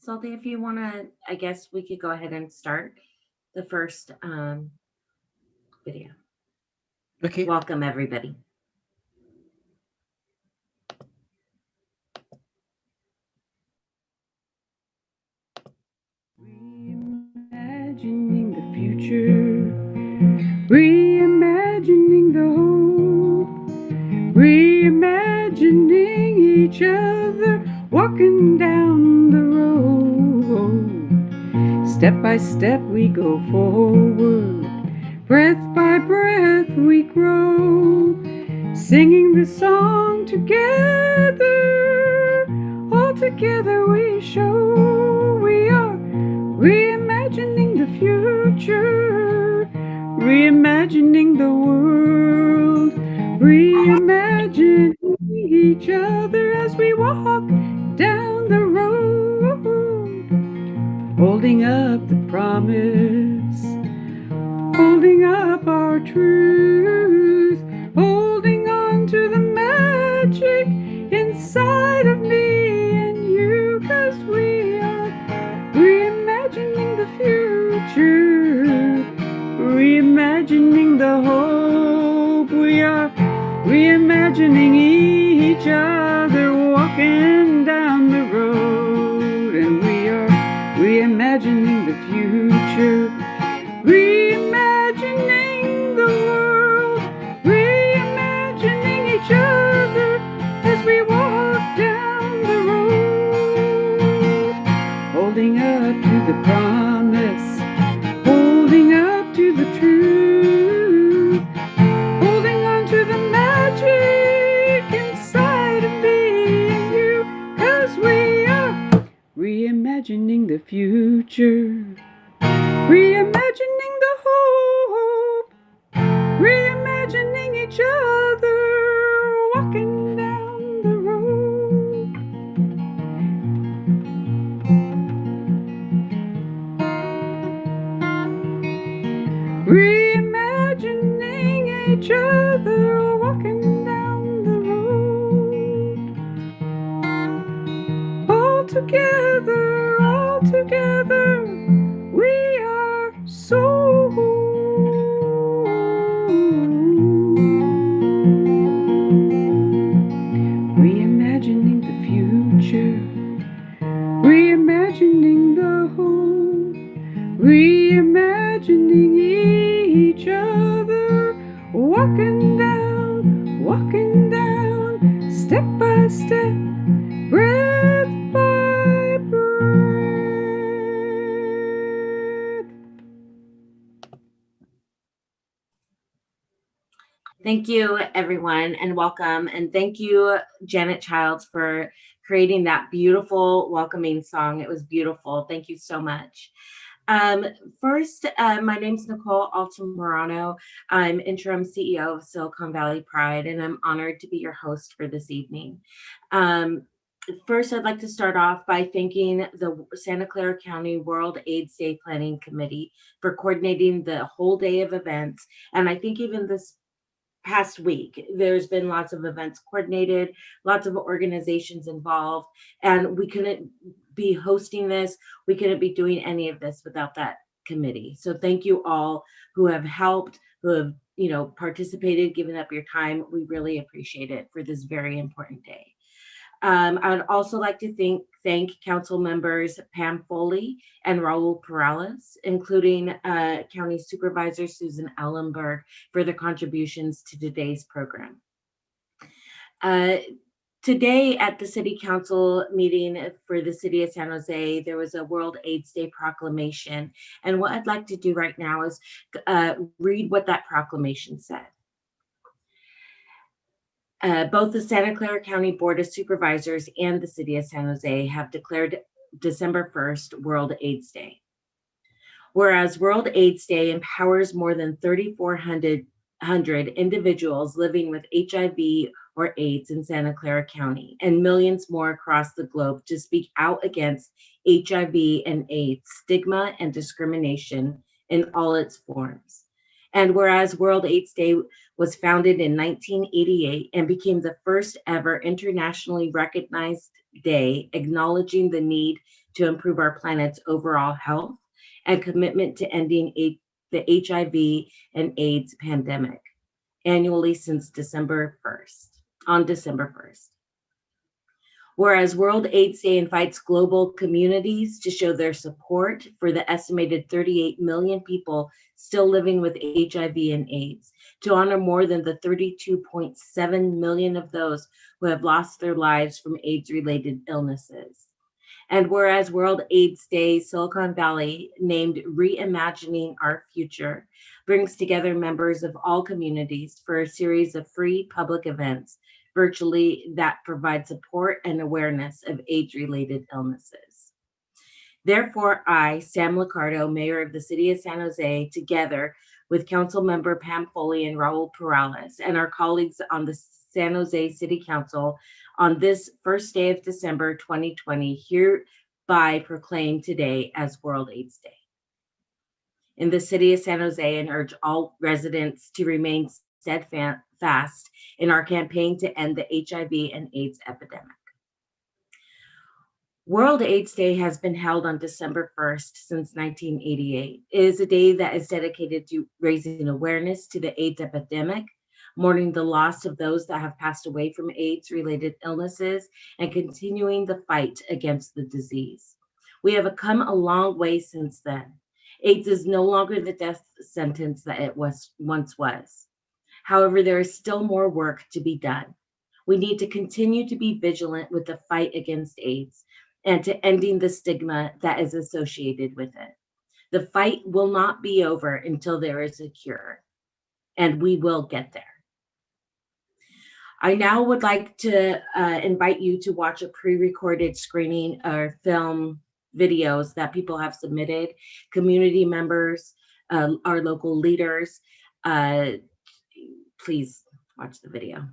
Salty, if you want to, I guess we could go ahead and start the first video. Okay. Welcome, everybody. Reimagining the future, reimagining the hope, reimagining each other, walking down the road. Step by step we go forward, breath by breath we grow, singing the song together, all together we show we are reimagining the future, reimagining the world, reimagining each other as we walk down the road, holding up the promise, holding up our truth, holding on to the magic inside of me and you, 'cause we are reimagining the future, reimagining the hope. We are reimagining each other, walking down the road, and we are reimagining the future, reimagining the world, reimagining each other as we walk down the road, holding up to the promise, holding up to the truth, holding on to the magic inside of me and you, 'cause we are reimagining the future, reimagining the hope, reimagining each other, walking down the road. Reimagining each other, walking down the road, all together, we are so reimagining the future, reimagining the home, reimagining each other, walking down, step by step, breath by breath. Thank you, everyone, and welcome. And thank you, Janet Childs, for creating that beautiful, welcoming song. It was beautiful. Thank you so much. Um, First, my name is Nicole Altamirano. I'm interim CEO of Silicon Valley Pride, and I'm honored to be your host for this evening. Um, First, I'd like to start off by thanking the Santa Clara County World AIDS Day Planning Committee for coordinating the whole day of events. And I think even this past week, there's been lots of events coordinated, lots of organizations involved, and we couldn't be hosting this, we couldn't be doing any of this without that committee. So thank you all who have helped, who have participated, given up your time. We really appreciate it for this very important day. I would also like to thank council members Pam Foley and Raul Perales, including County Supervisor Susan Ellenberg, for their contributions to today's program. Today at the City Council meeting for the City of San Jose, there was a World AIDS Day proclamation. And what I'd like to do right now is read what that proclamation said. Both the Santa Clara County Board of Supervisors and the City of San Jose have declared December 1st World AIDS Day. Whereas World AIDS Day empowers more than 3,400 individuals living with HIV or AIDS in Santa Clara County and millions more across the globe to speak out against HIV and AIDS stigma and discrimination in all its forms. And whereas World AIDS Day was founded in 1988 and became the first ever internationally recognized day acknowledging the need to improve our planet's overall health and commitment to ending the HIV and AIDS pandemic annually since December 1st, on December 1st. Whereas World AIDS Day invites global communities to show their support for the estimated 38 million people still living with HIV and AIDS, to honor more than the 32.7 million of those who have lost their lives from AIDS-related illnesses. And whereas World AIDS Day Silicon Valley, named Reimagining Our Future, brings together members of all communities for a series of free public events virtually that provide support and awareness of AIDS-related illnesses. Therefore, I, Sam Liccardo, Mayor of the City of San Jose, together with Council Member Pam Foley and Raul Perales, and our colleagues on the San Jose City Council, on this first day of December 2020, hereby proclaim today as World AIDS Day in the City of San Jose, and urge all residents to remain steadfast in our campaign to end the HIV and AIDS epidemic. World AIDS Day has been held on December 1st since 1988. It is a day that is dedicated to raising awareness to the AIDS epidemic, mourning the loss of those that have passed away from AIDS-related illnesses, and continuing the fight against the disease. We have come a long way since then. AIDS is no longer the death sentence that it once was. However, there is still more work to be done. We need to continue to be vigilant with the fight against AIDS and to ending the stigma that is associated with it. The fight will not be over until there is a cure, and we will get there. I now would like to invite you to watch a pre-recorded screening or film videos that people have submitted, community members, our local leaders. Please watch the video.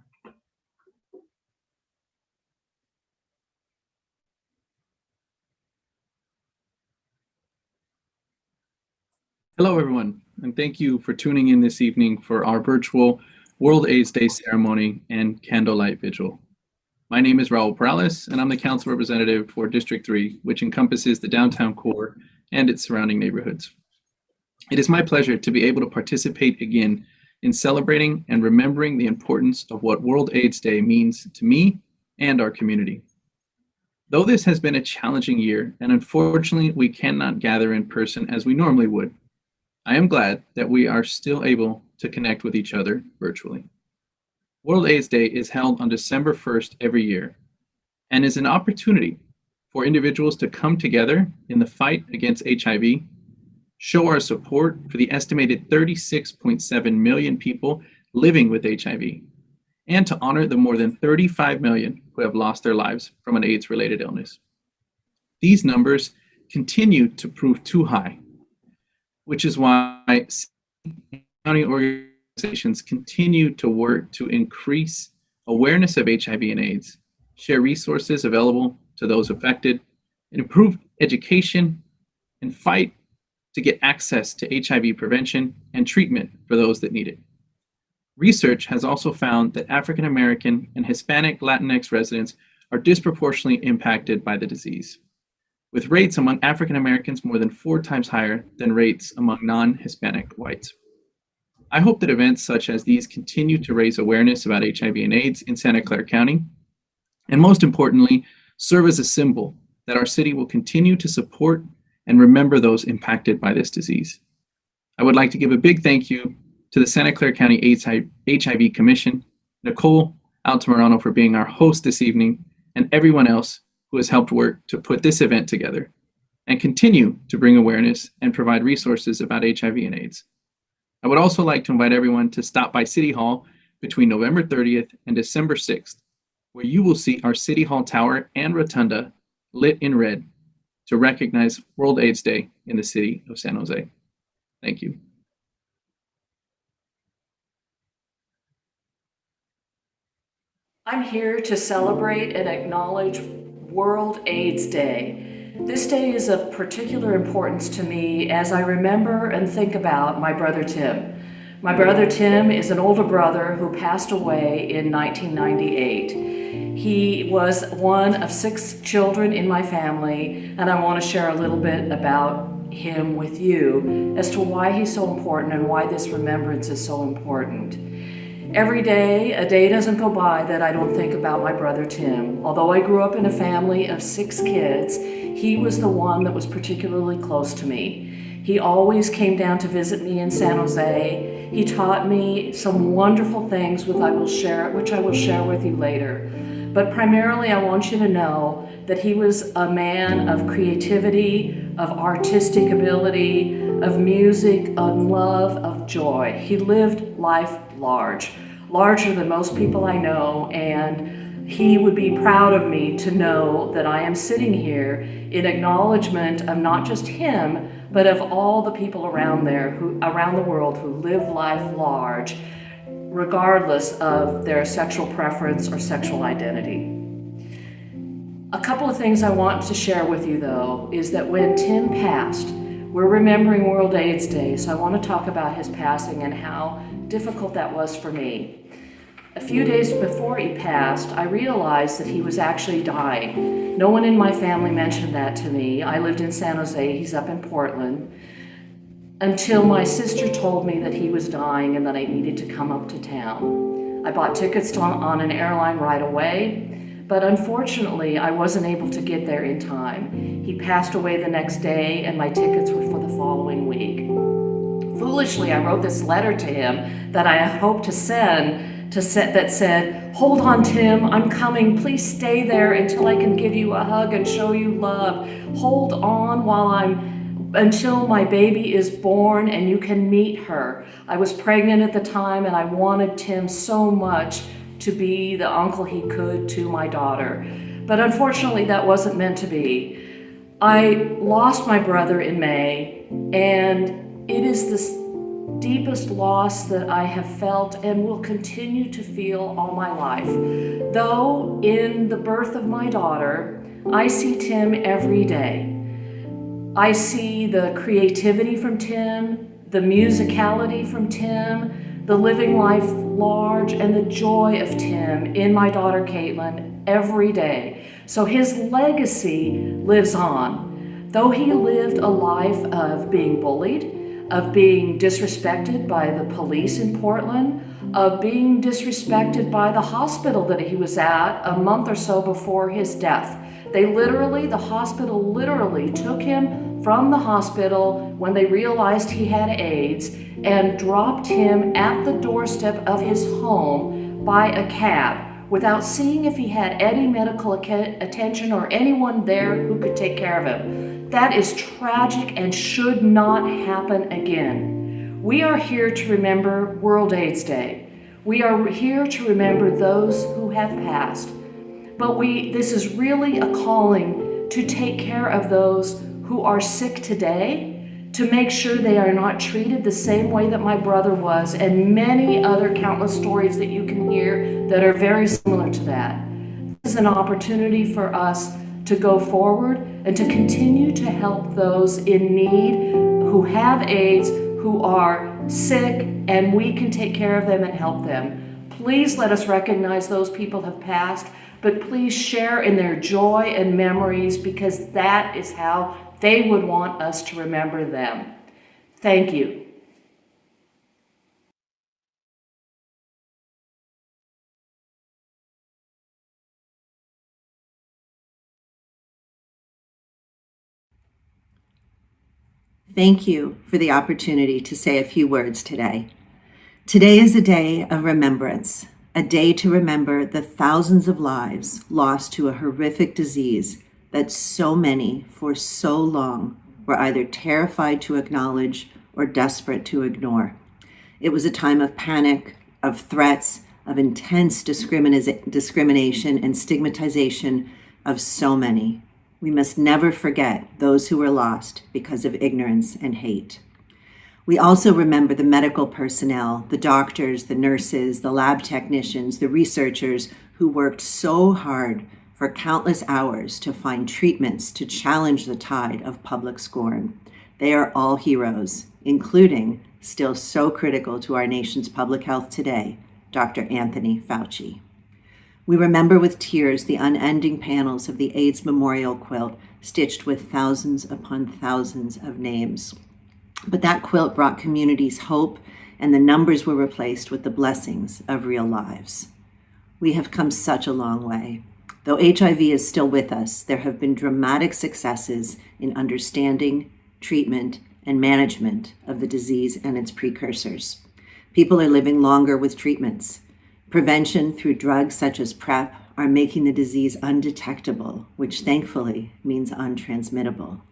Hello, everyone, and thank you for tuning in this evening for our virtual World AIDS Day ceremony and candlelight vigil. My name is Raul Perales, and I'm the council representative for District 3, which encompasses the downtown core and its surrounding neighborhoods. It is my pleasure to be able to participate again in celebrating and remembering the importance of what World AIDS Day means to me and our community. Though this has been a challenging year, and unfortunately we cannot gather in person as we normally would, I am glad that we are still able to connect with each other virtually. World AIDS Day is held on December 1st every year and is an opportunity for individuals to come together in the fight against HIV, show our support for the estimated 36.7 million people living with HIV, and to honor the more than 35 million who have lost their lives from an AIDS-related illness. These numbers continue to prove too high, which is why county organizations continue to work to increase awareness of HIV and AIDS, share resources available to those affected, and improve education and fight to get access to HIV prevention and treatment for those that need it. Research has also found that African American and Hispanic Latinx residents are disproportionately impacted by the disease, with rates among African Americans more than 4 times higher than rates among non-Hispanic whites. I hope that events such as these continue to raise awareness about HIV and AIDS in Santa Clara County, and most importantly, serve as a symbol that our city will continue to support and remember those impacted by this disease. I would like to give a big thank you to the Santa Clara County HIV Commission, Nicole Altamirano for being our host this evening, and everyone else who has helped work to put this event together and continue to bring awareness and provide resources about HIV and AIDS. I would also like to invite everyone to stop by City Hall between November 30th and December 6th, where you will see our City Hall Tower and Rotunda lit in red to recognize World AIDS Day in the city of San Jose. Thank you. I'm here to celebrate and acknowledge World AIDS Day. This day is of particular importance to me as I remember and think about my brother Tim. My brother Tim is an older brother who passed away in 1998. He was one of 6 children in my family, and I want to share a little bit about him with you as to why he's so important and why this remembrance is so important. Every day, a day doesn't go by that I don't think about my brother Tim. Although I grew up in a family of 6 kids, he was the one that was particularly close to me. He always came down to visit me in San Jose. He taught me some wonderful things which I will share with you later. But primarily, I want you to know that he was a man of creativity, of artistic ability, of music, of love, of joy. He lived life larger than most people I know, and he would be proud of me to know that I am sitting here in acknowledgement of not just him, but of all the people around the world who live life large, regardless of their sexual preference or sexual identity. A couple of things I want to share with you, though, is that when Tim passed, we're remembering World AIDS Day, so I want to talk about his passing and how difficult that was for me. A few days before he passed, I realized that he was actually dying. No one in my family mentioned that to me. I lived in San Jose, he's up in Portland, until my sister told me that he was dying and that I needed to come up to town. I bought tickets on an airline right away, but unfortunately, I wasn't able to get there in time. He passed away the next day, and my tickets were for the following week. Foolishly, I wrote this letter to him that I hoped to send that said, "Hold on, Tim, I'm coming. Please stay there until I can give you a hug and show you love. Hold on until my baby is born and you can meet her." I was pregnant at the time, and I wanted Tim so much to be the uncle he could to my daughter. But unfortunately, that wasn't meant to be. I lost my brother in May, and it is the deepest loss that I have felt and will continue to feel all my life. Though in the birth of my daughter, I see Tim every day. I see the creativity from Tim, the musicality from Tim, the living life large, and the joy of Tim in my daughter Caitlin every day. So his legacy lives on. Though he lived a life of being bullied, of being disrespected by the police in Portland, of being disrespected by the hospital that he was at a month or so before his death. The hospital literally took him from the hospital when they realized he had AIDS and dropped him at the doorstep of his home by a cab without seeing if he had any medical attention or anyone there who could take care of him. That is tragic and should not happen again. We are here to remember World AIDS Day. We are here to remember those who have passed. But this is really a calling to take care of those who are sick today, to make sure they are not treated the same way that my brother was, and many other countless stories that you can hear that are very similar to that. This is an opportunity for us to go forward and to continue to help those in need who have AIDS, who are sick, and we can take care of them and help them. Please let us recognize those people have passed, but please share in their joy and memories, because that is how they would want us to remember them. Thank you. Thank you for the opportunity to say a few words today. Today is a day of remembrance, a day to remember the thousands of lives lost to a horrific disease that so many for so long were either terrified to acknowledge or desperate to ignore. It was a time of panic, of threats, of intense discrimination and stigmatization of so many. We must never forget those who were lost because of ignorance and hate. We also remember the medical personnel, the doctors, the nurses, the lab technicians, the researchers who worked so hard for countless hours to find treatments to challenge the tide of public scorn. They are all heroes, including, still so critical to our nation's public health today, Dr. Anthony Fauci. We remember with tears the unending panels of the AIDS memorial quilt stitched with thousands upon thousands of names. But that quilt brought communities hope, and the numbers were replaced with the blessings of real lives. We have come such a long way. Though HIV is still with us, there have been dramatic successes in understanding, treatment, and management of the disease and its precursors. People are living longer with treatments. Prevention through drugs such as PrEP are making the disease undetectable, which thankfully means untransmittable.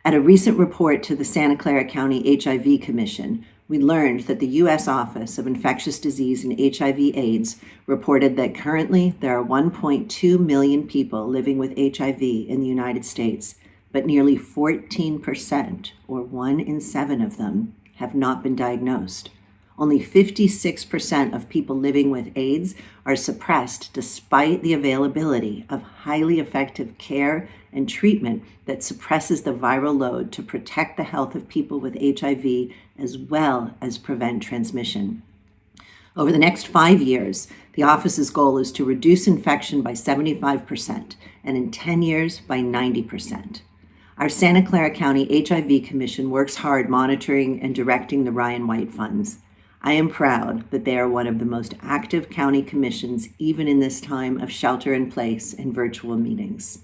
At a recent report to the Santa Clara County HIV Commission, we learned that the U.S. Office of Infectious Disease and HIV/AIDS reported that currently there are 1.2 million people living with HIV in the United States, but nearly 14%, or 1 in 7 of them, have not been diagnosed. Only 56% of people living with AIDS are suppressed despite the availability of highly effective care and treatment that suppresses the viral load to protect the health of people with HIV as well as prevent transmission. Over the next 5 years, the office's goal is to reduce infection by 75% and in 10 years by 90%. Our Santa Clara County HIV Commission works hard monitoring and directing the Ryan White funds. I am proud that they are one of the most active county commissions, even in this time of shelter in place and virtual meetings.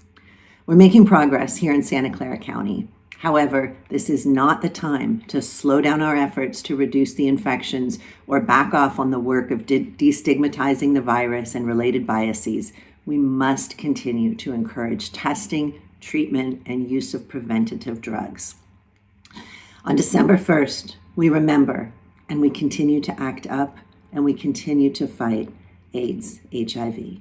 We're making progress here in Santa Clara County. However, this is not the time to slow down our efforts to reduce the infections or back off on the work of destigmatizing the virus and related biases. We must continue to encourage testing, treatment, and use of preventative drugs. On December 1st, we remember and we continue to act up and we continue to fight AIDS, HIV.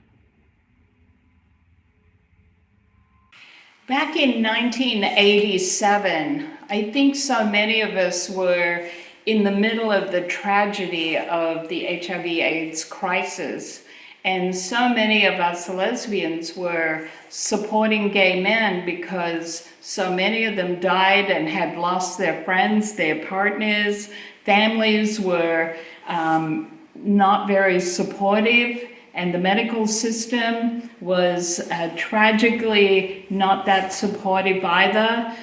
Back in 1987, I think so many of us were in the middle of the tragedy of the HIV/AIDS crisis. And so many of us lesbians were supporting gay men because so many of them died and had lost their friends, their partners. Families were not very supportive, and the medical system was tragically not that supportive either.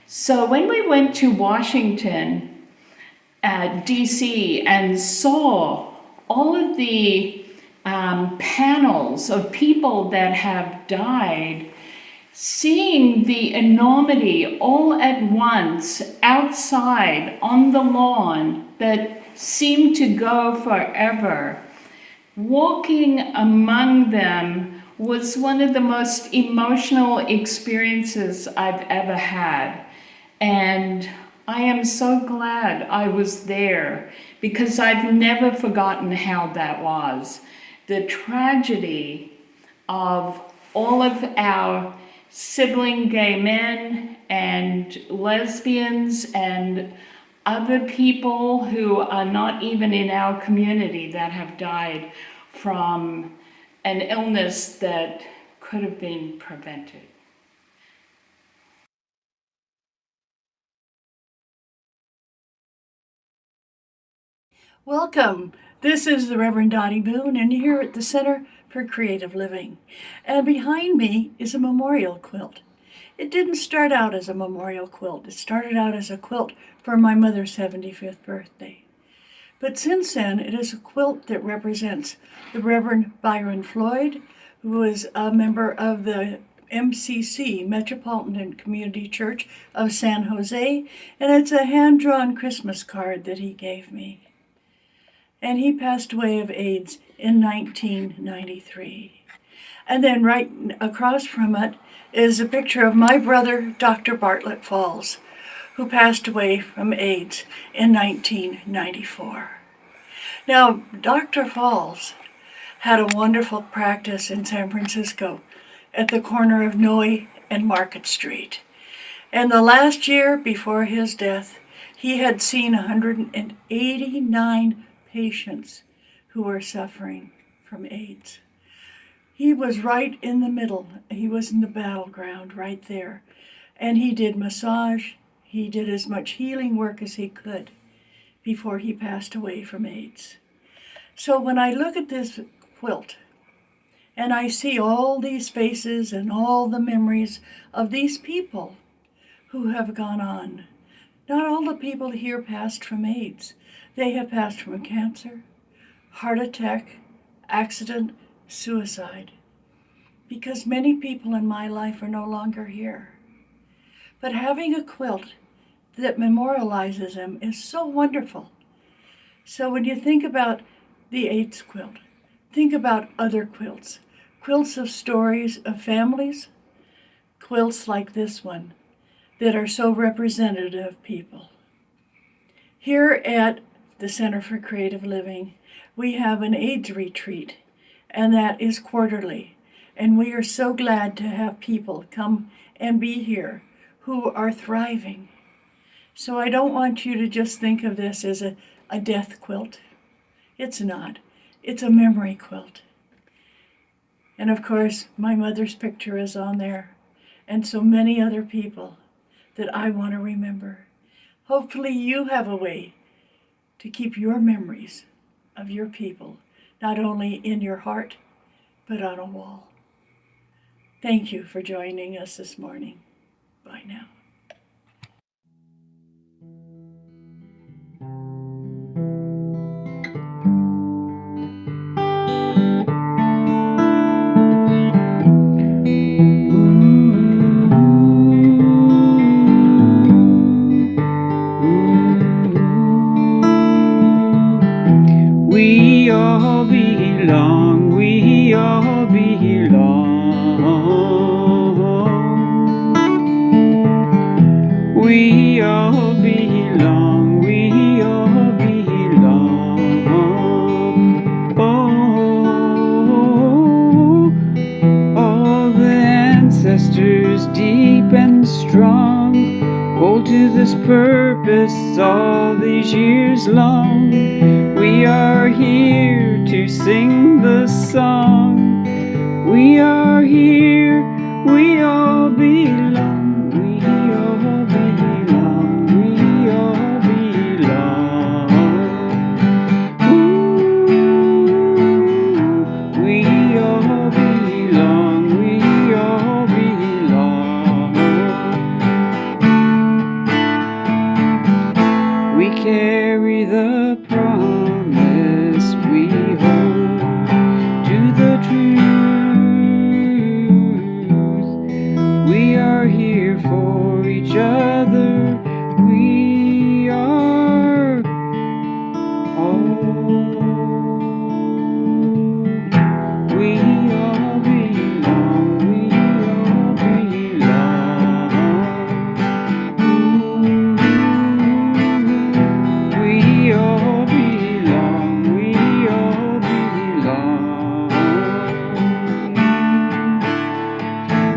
So when we went to Washington, DC, and saw all of the panels of people that have died, seeing the enormity all at once outside on the lawn that seemed to go forever, walking among them was one of the most emotional experiences I've ever had. And I am so glad I was there because I've never forgotten how that was. The tragedy of all of our sibling gay men and lesbians and other people who are not even in our community that have died from an illness that could have been prevented. Welcome. This is the Reverend Dottie Boone, and you're here at the Center for Creative Living. And behind me is a memorial quilt. It didn't start out as a memorial quilt. It started out as a quilt for my mother's 75th birthday. But since then, it is a quilt that represents the Reverend Byron Floyd, who is a member of the MCC, Metropolitan Community Church of San Jose, and it's a hand-drawn Christmas card that he gave me. And he passed away of AIDS in 1993. And then right across from it is a picture of my brother, Dr. Bartlett Falls, who passed away from AIDS in 1994. Now, Dr. Falls had a wonderful practice in San Francisco at the corner of Noe and Market Street. And the last year before his death, he had seen 189 patients who were suffering from AIDS. He was right in the middle. He was in the battleground right there. And he did massage, He did as much healing work as he could before he passed away from AIDS. So when I look at this quilt and I see all these faces and all the memories of these people who have gone on, not all the people here passed from AIDS. They have passed from cancer, heart attack, accident, suicide, because many people in my life are no longer here. But having a quilt that memorializes them is so wonderful. So when you think about the AIDS quilt, think about other quilts, quilts of stories of families, quilts like this one that are so representative of people. Here at the Center for Creative Living, we have an AIDS retreat, and that is quarterly. And we are so glad to have people come and be here who are thriving. So I don't want you to just think of this as a death quilt. It's not. It's a memory quilt. And of course, my mother's picture is on there, and so many other people that I want to remember. Hopefully you have a way to keep your memories of your people, not only in your heart, but on a wall. Thank you for joining us this morning. Bye now. We all belong, we all belong. We all belong, we all belong. Oh, all the ancestors deep and strong hold to this purpose all these years long. We are here to sing the song. We are here, we all belong. We all belong, we all belong. Ooh, we all belong, we all belong. We carry the promise we hold to the truth. We are here for each other. We are all. We all belong. We all belong. We all belong, we all belong.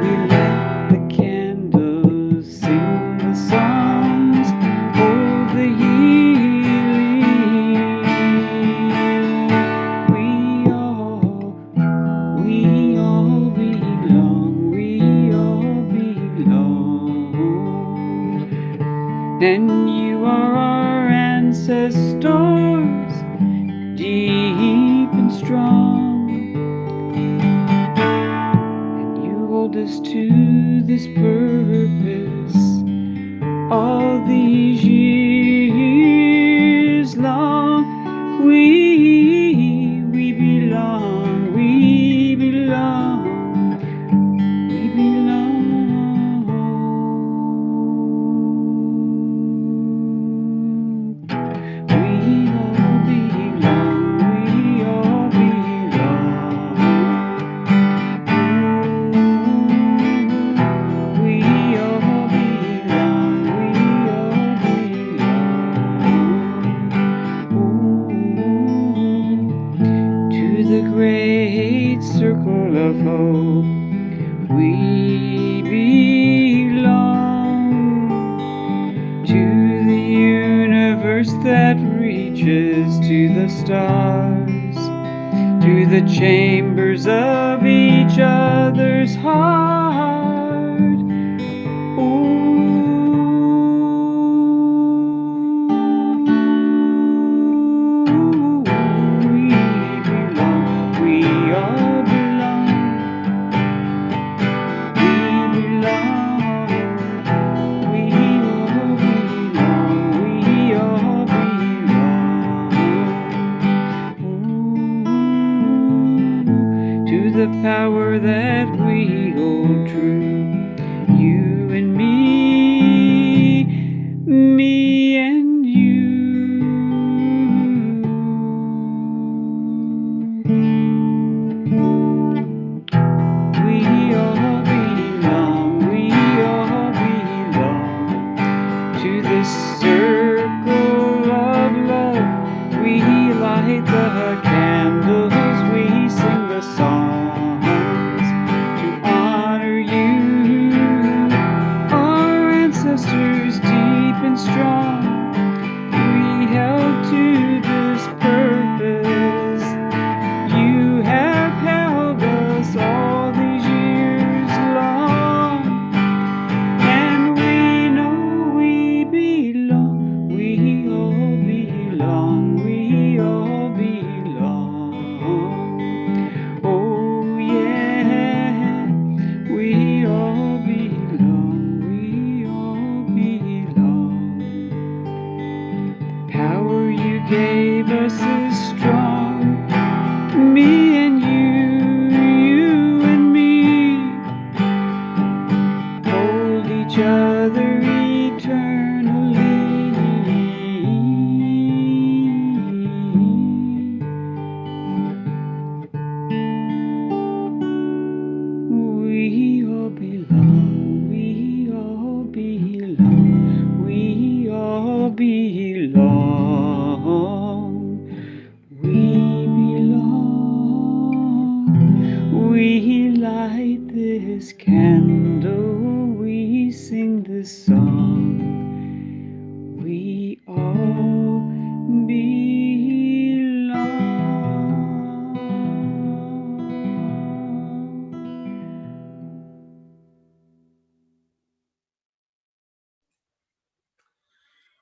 We light the candles, sing the songs, hold the healing. We all belong, we all belong. And you are our ancestors, deep and strong. And you hold us to this purpose all these years long. We belong, we belong, we belong. We all belong, we all belong. We all belong, we all belong. To the great circle of hope, we belong. To the universe that reaches to the stars, to the chambers of each other's. heart. Ooh. the power that we hold true. You and me and you. We all belong to this circle of love. We light the candles, we sing the songs to honor you. Our ancestors deep and strong, we held to this purpose. You have held us all these years long, and we know we belong. We all belong. We all belong. Oh yeah, we all belong. We all belong. Power you gave us is strong. Me and you and me hold each other eternally. We all belong, we all belong, we all belong. We belong. We light this candle, we sing this song. We all belong.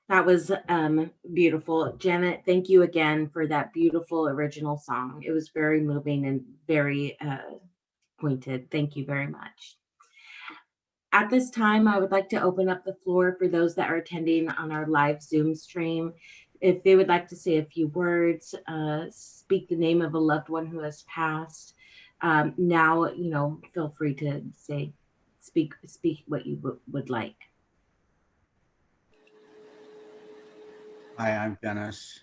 That was beautiful. Janet, thank you again for that beautiful original song. It was very moving and very pointed. Thank you very much. At this time, I would like to open up the floor for those that are attending on our live Zoom stream. If they would like to say a few words, speak the name of a loved one who has passed, now, feel free to speak what you would like. Hi, I'm Dennis.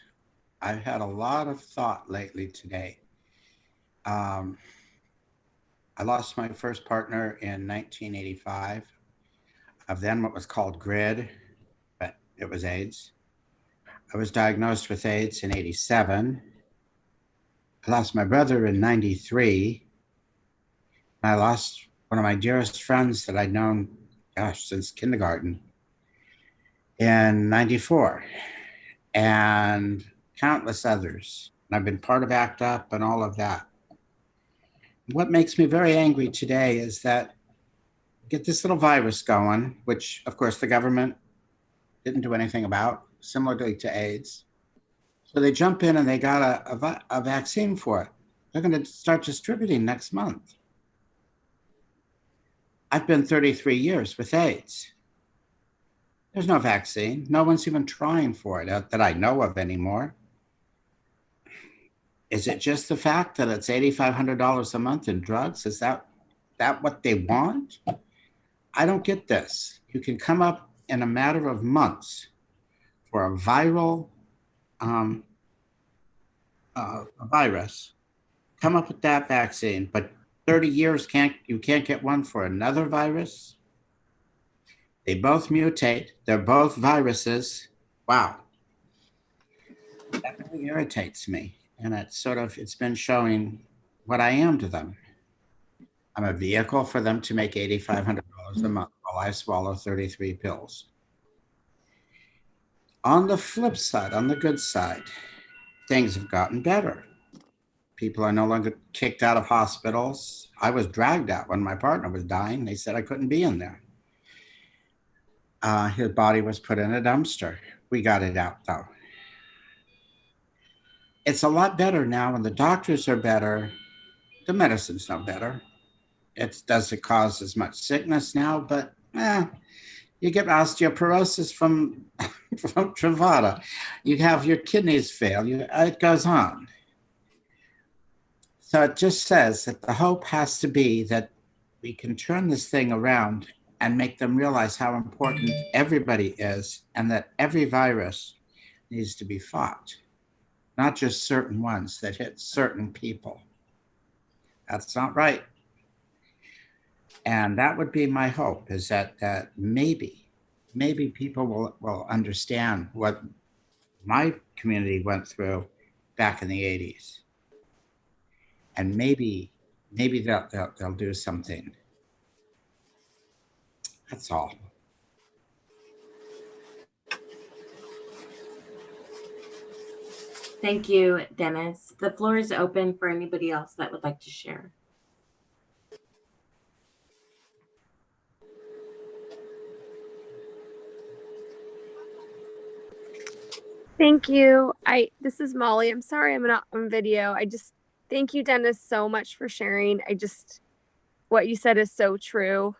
I've had a lot of thought lately today. I lost my first partner in 1985 of then what was called GRID, but it was AIDS. I was diagnosed with AIDS in 87. I lost my brother in 93. I lost one of my dearest friends that I'd known, since kindergarten in 94. And countless others. And I've been part of ACT UP and all of that. What makes me very angry today is that get this little virus going, which of course the government didn't do anything about, similarly to AIDS. So they jump in and they got a vaccine for it. They're going to start distributing next month. I've been 33 years with AIDS. There's no vaccine. No one's even trying for it that I know of anymore. Is it just the fact that it's $8,500 a month in drugs? Is that what they want? I don't get this. You can come up in a matter of months for a viral virus, come up with that vaccine, but 30 years you can't get one for another virus? They both mutate. They're both viruses. Wow. That really irritates me. And it's been showing what I am to them. I'm a vehicle for them to make $8,500 a month while I swallow 33 pills. On the flip side, on the good side, things have gotten better. People are no longer kicked out of hospitals. I was dragged out when my partner was dying. They said I couldn't be in there. His body was put in a dumpster. We got it out though. It's a lot better now and the doctors are better. The medicine's no better. It doesn't cause as much sickness now, but you get osteoporosis from Truvada. You have your kidneys fail. It goes on. So it just says that the hope has to be that we can turn this thing around and make them realize how important everybody is, and that every virus needs to be fought, not just certain ones that hit certain people. That's not right. And that would be my hope, is that maybe people will understand what my community went through back in the 80s. And maybe they'll do something. That's all. Thank you, Dennis. The floor is open for anybody else that would like to share. Thank you. This is Molly. I'm sorry I'm not on video. Thank you, Dennis, so much for sharing. What you said is so true.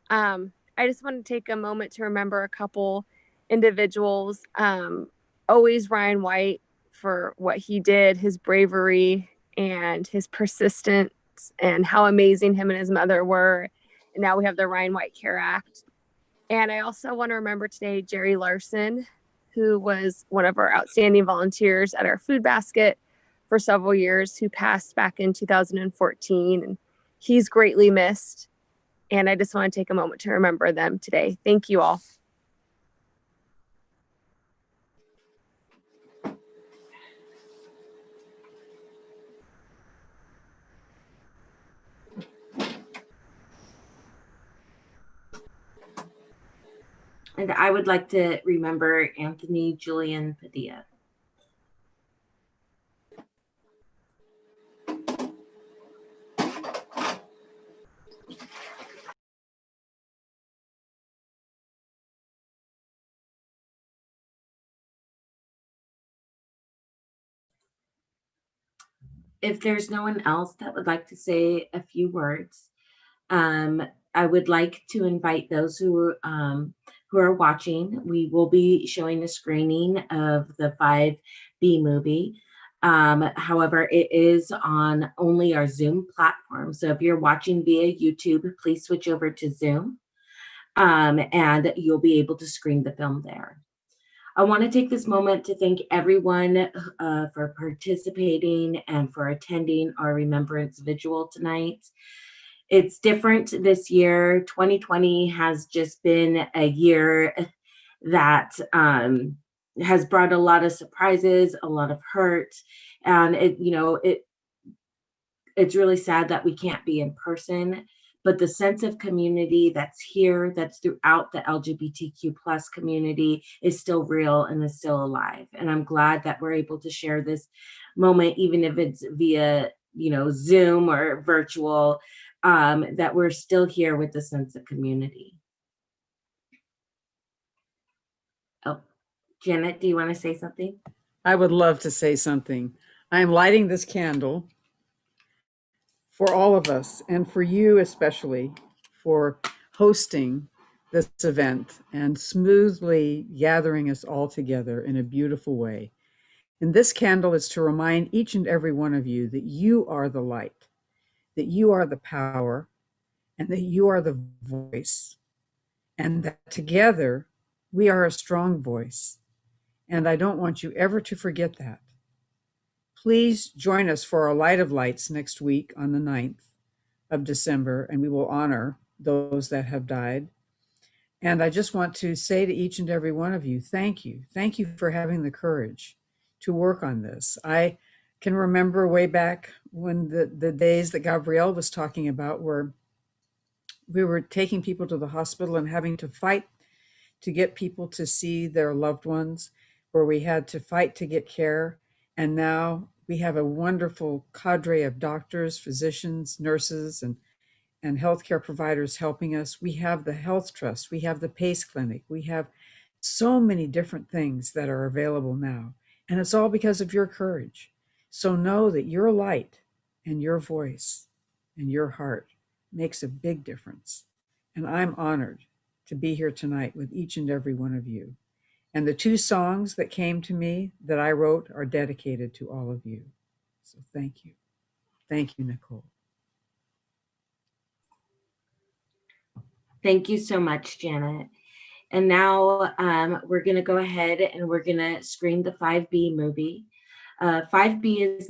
I just want to take a moment to remember a couple individuals. Always Ryan White, for what he did, his bravery and his persistence, and how amazing him and his mother were. And now we have the Ryan White Care Act. And I also want to remember today Jerry Larson, who was one of our outstanding volunteers at our food basket for several years, who passed back in 2014. And he's greatly missed. And I just want to take a moment to remember them today. Thank you all. And I would like to remember Anthony Julian Padilla. If there's no one else that would like to say a few words, I would like to invite those who are watching. We will be showing a screening of the 5B movie. However, it is on only our Zoom platform. So if you're watching via YouTube, please switch over to Zoom, and you'll be able to screen the film there. I want to take this moment to thank everyone for participating and for attending our Remembrance Vigil tonight. It's different this year. 2020 has just been a year that has brought a lot of surprises, a lot of hurt, and it's really sad that we can't be in person. But the sense of community that's here, that's throughout the LGBTQ plus community, is still real and is still alive. And I'm glad that we're able to share this moment, even if it's via, Zoom or virtual, that we're still here with the sense of community. Oh, Janet, do you want to say something? I would love to say something. I am lighting this candle for all of us, and for you especially, for hosting this event and smoothly gathering us all together in a beautiful way. And this candle is to remind each and every one of you that you are the light, that you are the power, and that you are the voice, and that together we are a strong voice. And I don't want you ever to forget that. Please join us for our Light of Lights next week on the 9th of December, and we will honor those that have died. And I just want to say to each and every one of you, thank you. Thank you for having the courage to work on this. I can remember way back when the days that Gabrielle was talking about, where we were taking people to the hospital and having to fight to get people to see their loved ones, where we had to fight to get care. And now we have a wonderful cadre of doctors, physicians, nurses, and healthcare providers helping us. We have the Health Trust. We have the PACE Clinic. We have so many different things that are available now. And it's all because of your courage. So know that your light and your voice and your heart makes a big difference. And I'm honored to be here tonight with each and every one of you. And the 2 songs that came to me that I wrote are dedicated to all of you. So thank you. Thank you, Nicole. Thank you so much, Janet. And now we're going to go ahead and we're going to screen the 5B movie. 5B is